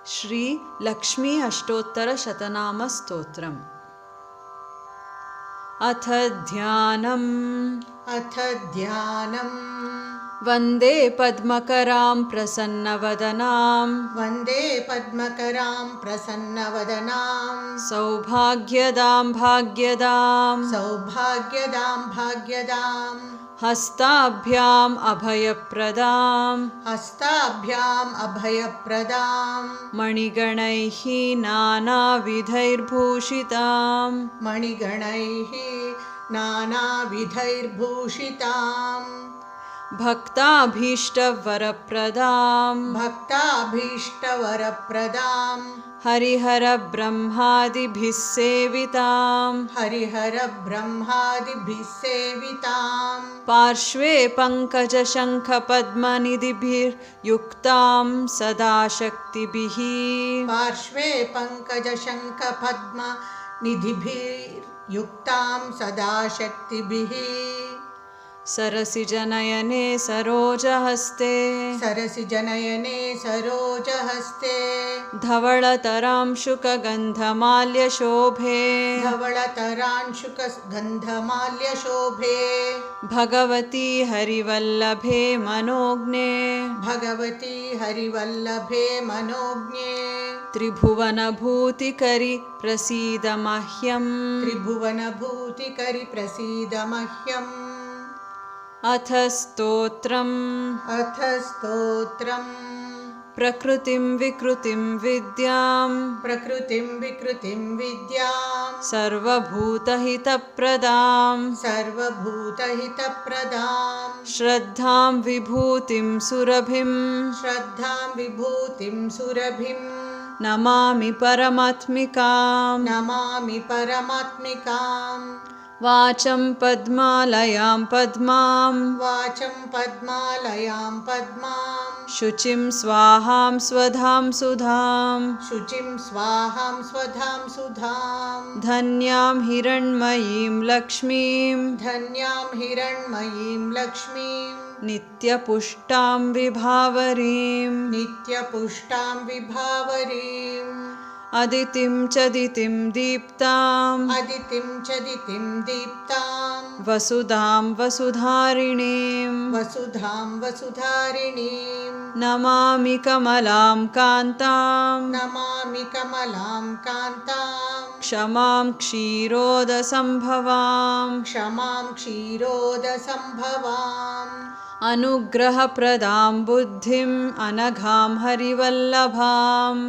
श्री लक्ष्मी अष्टोत्तर शतनाम स्तोत्रम्। अथ ध्यानम् वन्दे पद्मकरां प्रसन्नवदनां सौभाग्यदां भाग्यदां हस्ताभ्याम् अभयप्रदां मणिगणैः नानाविधैर्भूषितां भक्ताभीष्टवरप्रदां हरिहरब्रह्मादिभिः सेवितां पार्श्वे पङ्कजशङ्खपद्मनिधिभिर्युक्तां सदा शक्तिभिः सरसिजनयने सरोजहस्ते धवळतरां शुकगन्धमाल्यशोभे भगवती हरिवल्लभे मनोज्ञे त्रिभुवनभूतिकरि प्रसीद मह्यम्। अथ स्तोत्रम् प्रकृतिं विकृतिं विद्यां सर्वभूतहितप्रदां श्रद्धां विभूतिं सुरभिं नमामि परमात्मिकाम् वाचं पद्मालयां पद्मां शुचिं स्वाहां स्वधां सुधां धन्यां हिरण्मयीं लक्ष्मीं नित्यपुष्टां विभावरीं अदितिं च दितिं दीप्तां वसुधां वसुधारिणीं नमामि कमलां कान्तां क्षमां क्षीरोदसम्भवाम् अनुग्रहप्रदां बुद्धिम् अनघां हरिवल्लभाम्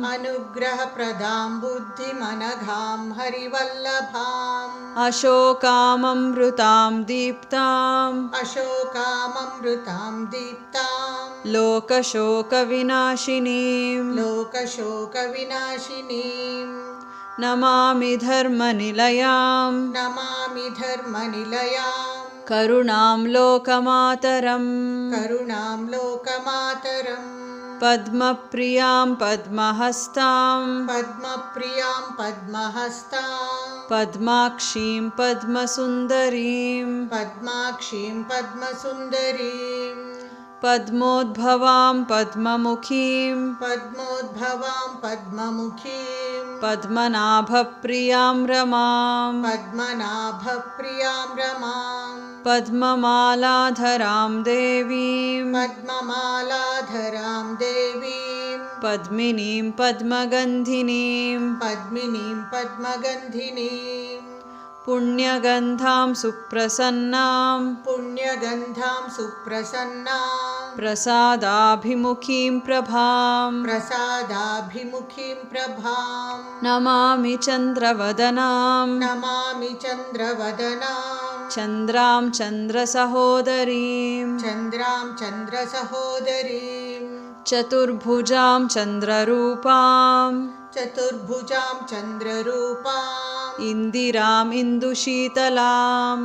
अशोकाममृतां दीप्तां लोकशोकविनाशिनीं नमामि धर्मनिलयां करुणां लोकमातरम् पद्मप्रियां पद्महस्तां पद्माक्षीं पद्मसुन्दरीं पद्मोद्भवां पद्ममुखीं पद्मनाभप्रियां रमां पद्ममालाधरां देवीं पद्मिनीं पद्मगन्धिनीं पुण्यगन्धां सुप्रसन्नां प्रसादाभिमुखीं प्रभां नमामि चन्द्रवदनां चन्द्रां चन्द्रसहोदरीं चतुर्भुजां चन्द्ररूपां इन्दिरां इन्दुशीतलां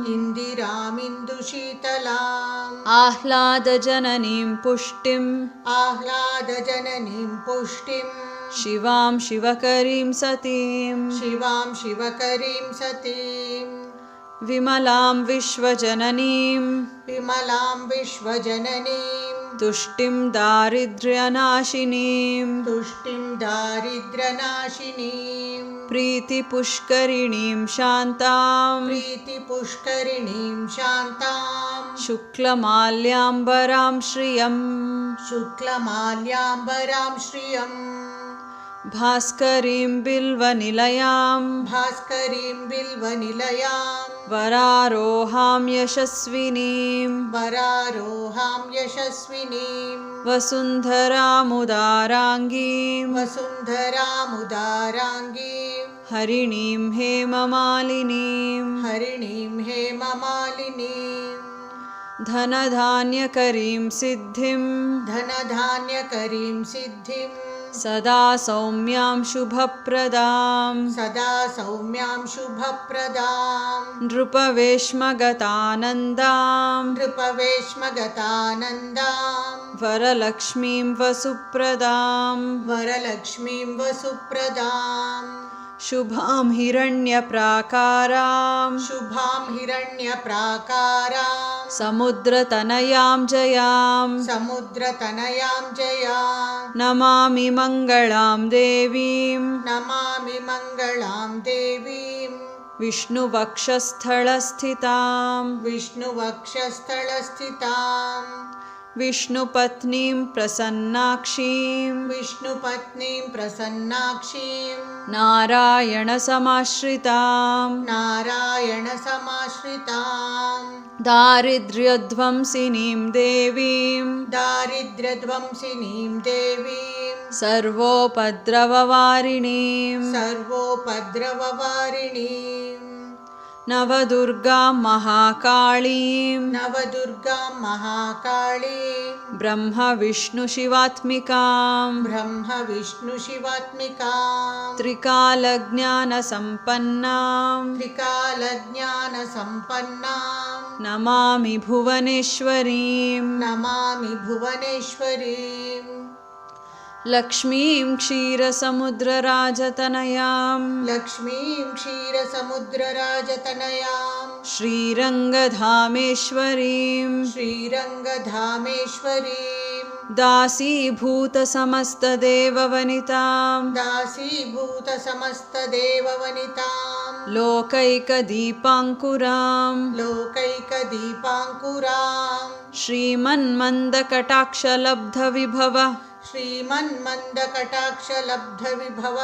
आह्लादजननीं पुष्टिं शिवां शिवकरीं सतीं विमलां विश्वजननीं तुष्टिं दारिद्र्यनाशिनीं तुष्टिं दारिद्र्यनाशिनीं प्रीतिपुष्करिणीं शान्तां प्रीतिपुष्करिणीं शान्तां शुक्लमाल्याम्बरां श्रियम् शुक्लमाल्याम्बरां श्रियम् भास्करीं बिल्वनिलयां भास्करीं बिल्वनिलयां वरारोहां यशस्विनीं वरारोहां यशस्विनीं वसुन्धरामुदाराङ्गीं वसुन्धरामुदाराङ्गीं हरिणीं हेममालिनीं हरिणीं हेममालिनीं धनधान्यकरीं सिद्धिं धनधान्यकरीं सिद्धिं सदा सौम्यां शुभप्रदां सदा सौम्यां शुभप्रदां नृपवेश्मगतानन्दां नृपवेश्मगतानन्दां वरलक्ष्मीं वसुप्रदां वरलक्ष्मीं वसुप्रदां शुभां हिरण्यप्राकारां शुभां हिरण्यप्राकारां समुद्रतनयां जयां समुद्रतनयां जयां नमामि मङ्गलां देवीं नमामि मङ्गलां देवीं विष्णुवक्षस्थलस्थितां विष्णुवक्षस्थलस्थितां विष्णुपत्नीं प्रसन्नाक्षीं विष्णुपत्नीं प्रसन्नाक्षीं नारायणसमाश्रितां नारायणसमाश्रितां दारिद्र्यध्वंसिनीं देवीं दारिद्र्यध्वंसिनीं देवीं सर्वोपद्रववारिणीं सर्वोपद्रववारिणीं नवदुर्गां महाकाळीं नवदुर्गां महाकाळीं ब्रह्मविष्णुशिवात्मिकां ब्रह्मविष्णुशिवात्मिकां त्रिकालज्ञानसम्पन्नां त्रिकालज्ञानसम्पन्नां नमामि भुवनेश्वरीं नमामि भुवनेश्वरीं लक्ष्मीं क्षीरसमुद्रराजतनयां लक्ष्मीं क्षीरसमुद्रराजतनयां श्रीरङ्गधामेश्वरीं श्रीरङ्गधामेश्वरीं दासीभूतसमस्तदेववनितां दासीभूतसमस्तदेववनितां लोकैकदीपाङ्कुरां लोकैकदीपाङ्कुरां श्रीमन्मन्दकटाक्षलब्धविभव श्रीमन्मन्दकटाक्षलब्धविभव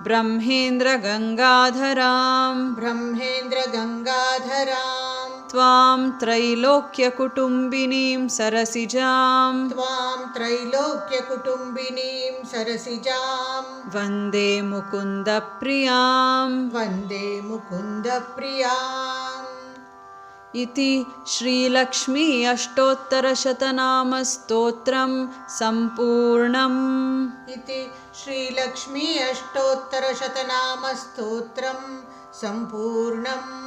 ब्रह्मेन्द्रगङ्गाधरां ब्रह्मेन्द्रगङ्गाधरां त्वां त्रैलोक्यकुटुम्बिनीं सरसिजां त्वां त्रैलोक्यकुटुम्बिनीं सरसिजां वन्दे मुकुन्दप्रियां वन्दे मुकुन्दप्रियाम् इति श्रीलक्ष्मी अष्टोत्तरशतनामस्तोत्रं सम्पूर्णम् इति श्रीलक्ष्मी अष्टोत्तरशतनामस्तोत्रं सम्पूर्णम्